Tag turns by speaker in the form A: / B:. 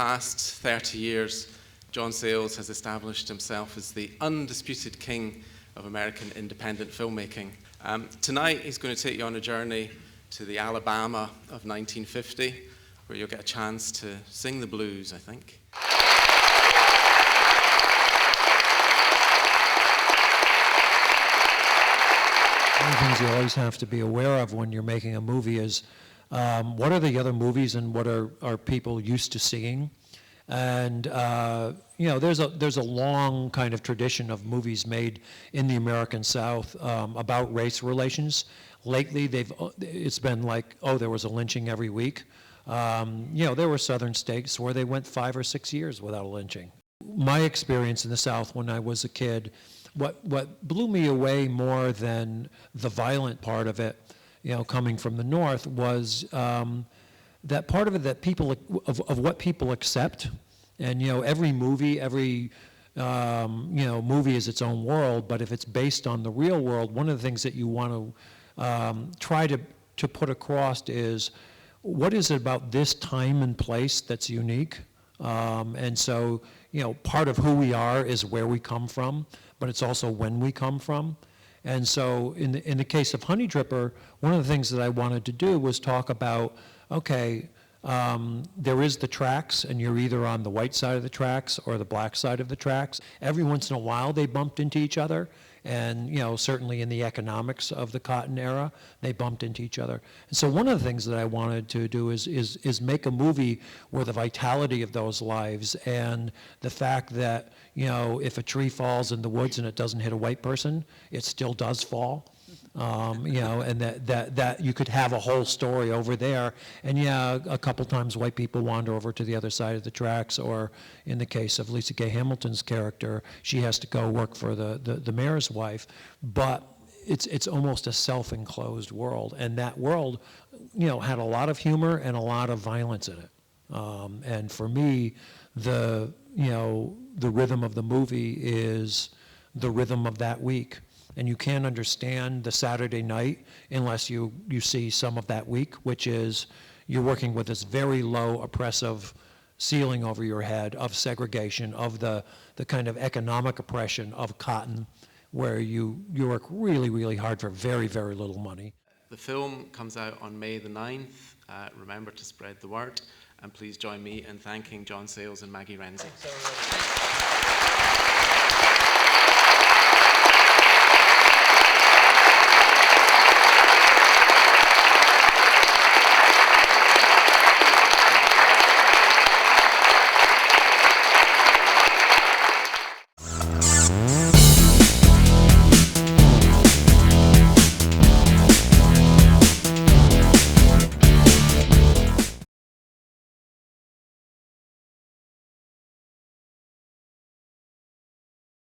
A: past 30 years, John Sayles has established himself as the undisputed king of American independent filmmaking. Tonight, he's going to take you on a journey to the Alabama of 1950, where you'll get a chance to sing the blues, I think.
B: One of the things you always have to be aware of when you're making a movie is what are the other movies and what are people used to seeing? And there's a long kind of tradition of movies made in the American South about race relations. Lately, it's been like, oh, there was a lynching every week. There were southern states where they went 5 or 6 years without a lynching. My experience in the South when I was a kid, what blew me away more than the violent part of it, coming from the North, was that part of it that people of what people accept. And every movie, movie is its own world. But if it's based on the real world, one of the things that you want to try to put across is what is it about this time and place that's unique. And so part of who we are is where we come from, but it's also when we come from. And so in the case of Honeydripper, one of the things that I wanted to do was talk about, okay, there is the tracks, and you're either on the white side of the tracks or the black side of the tracks. Every once in a while, they bumped into each other, and certainly in the economics of the cotton era, they bumped into each other. And so one of the things that I wanted to do is make a movie where the vitality of those lives and the fact that if a tree falls in the woods and it doesn't hit a white person, it still does fall. And that you could have a whole story over there, and a couple times white people wander over to the other side of the tracks, or in the case of Lisa Gay Hamilton's character, she has to go work for the mayor's wife, but it's almost a self-enclosed world, and that world, had a lot of humor and a lot of violence in it, and for me, the rhythm of the movie is the rhythm of that week. And you can't understand the Saturday night unless you see some of that week, which is you're working with this very low, oppressive ceiling over your head of segregation, of the kind of economic oppression of cotton, where you work really, really hard for very, very little money.
A: The film comes out on May the 9th. Remember to spread the word. And please join me in thanking John Sayles and Maggie Renzi.